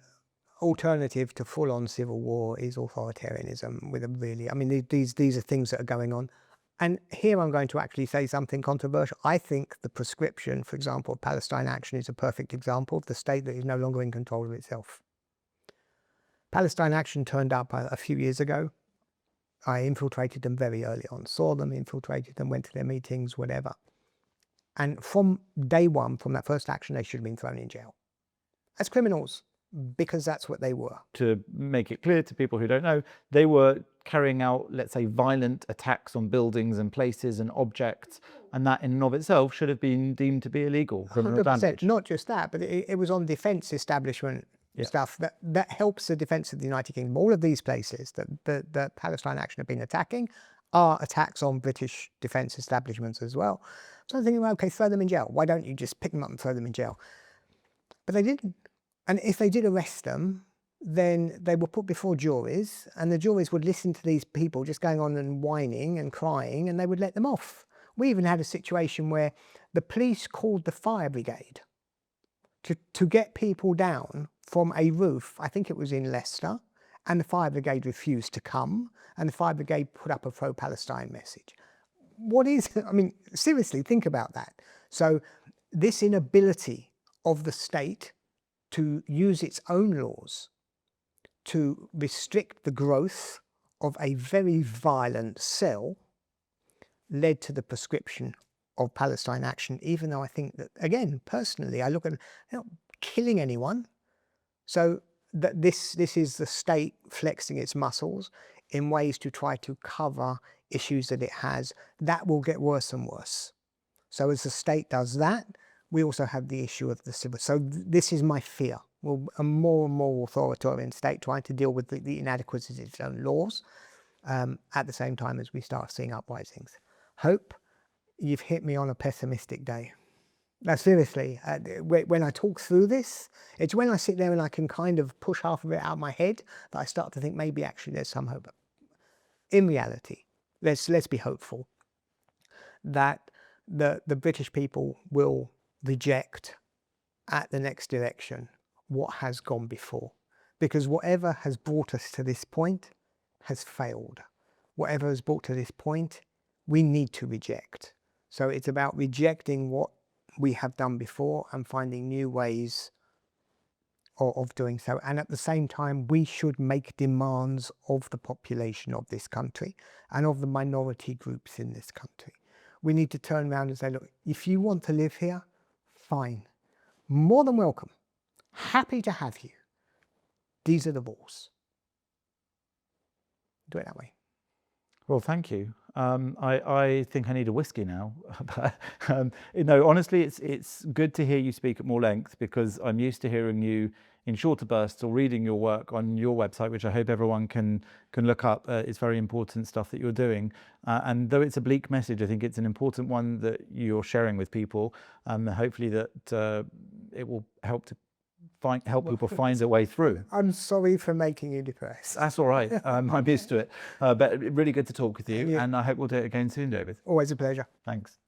alternative to full-on civil war is authoritarianism with a really, I mean, these are things that are going on. And here I'm going to actually say something controversial. I think the prescription, for example, of Palestine Action is a perfect example of the state that is no longer in control of itself. Palestine Action turned up a few years ago. I infiltrated them very early on, saw them, infiltrated them, went to their meetings, whatever. And from day one, from that first action, they should have been thrown in jail as criminals, because that's what they were. To make it clear to people who don't know, they were carrying out, let's say, violent attacks on buildings and places and objects, and that in and of itself should have been deemed to be illegal, criminal 100%. damage. Not just that, but it was on defence establishment stuff that helps the defence of the United Kingdom. All of these places that Palestine Action have been attacking are attacks on British defence establishments as well. So I'm thinking, well, okay, throw them in jail. Why don't you just pick them up and throw them in jail? But they didn't. And if they did arrest them, then they were put before juries, and the juries would listen to these people just going on and whining and crying, and they would let them off. We even had a situation where the police called the fire brigade to get people down from a roof, I think it was in Leicester, and the fire brigade refused to come, and the fire brigade put up a pro-Palestine message. What is, I mean, seriously, think about that. So this inability of the state to use its own laws to restrict the growth of a very violent cell led to the prescription of Palestine Action, even though I think that, again, personally, I look at, they're not killing anyone. So that this is the state flexing its muscles. in ways to try to cover issues that it has, that will get worse and worse. So as the state does that, we also have the issue of the civil. So this is my fear. Well, a more and more authoritarian state trying to deal with the inadequacies of its own laws at the same time as we start seeing uprisings. Hope, you've hit me on a pessimistic day. Now, seriously, when I talk through this, it's when I sit there and I can kind of push half of it out of my head that I start to think maybe actually there's some hope. In reality, let's be hopeful that the British people will reject at the next election what has gone before. Because whatever has brought us to this point has failed. Whatever has brought to this point, we need to reject. So it's about rejecting what we have done before and finding new ways of doing so. And at the same time, we should make demands of the population of this country and of the minority groups in this country. We need to turn around and say, look, if you want to live here, fine. More than welcome. Happy to have you. These are the rules. Do it that way. Well, thank you. I think I need a whiskey now. But, honestly, it's good to hear you speak at more length, because I'm used to hearing you in shorter bursts or reading your work on your website, which I hope everyone can look up. It's very important stuff that you're doing. And though it's a bleak message, I think it's an important one that you're sharing with people. Hopefully that it will help people find their way through. I'm sorry for making you depressed. That's all right. I'm used to it. But really good to talk with you. And I hope we'll do it again soon, David. Always a pleasure. Thanks.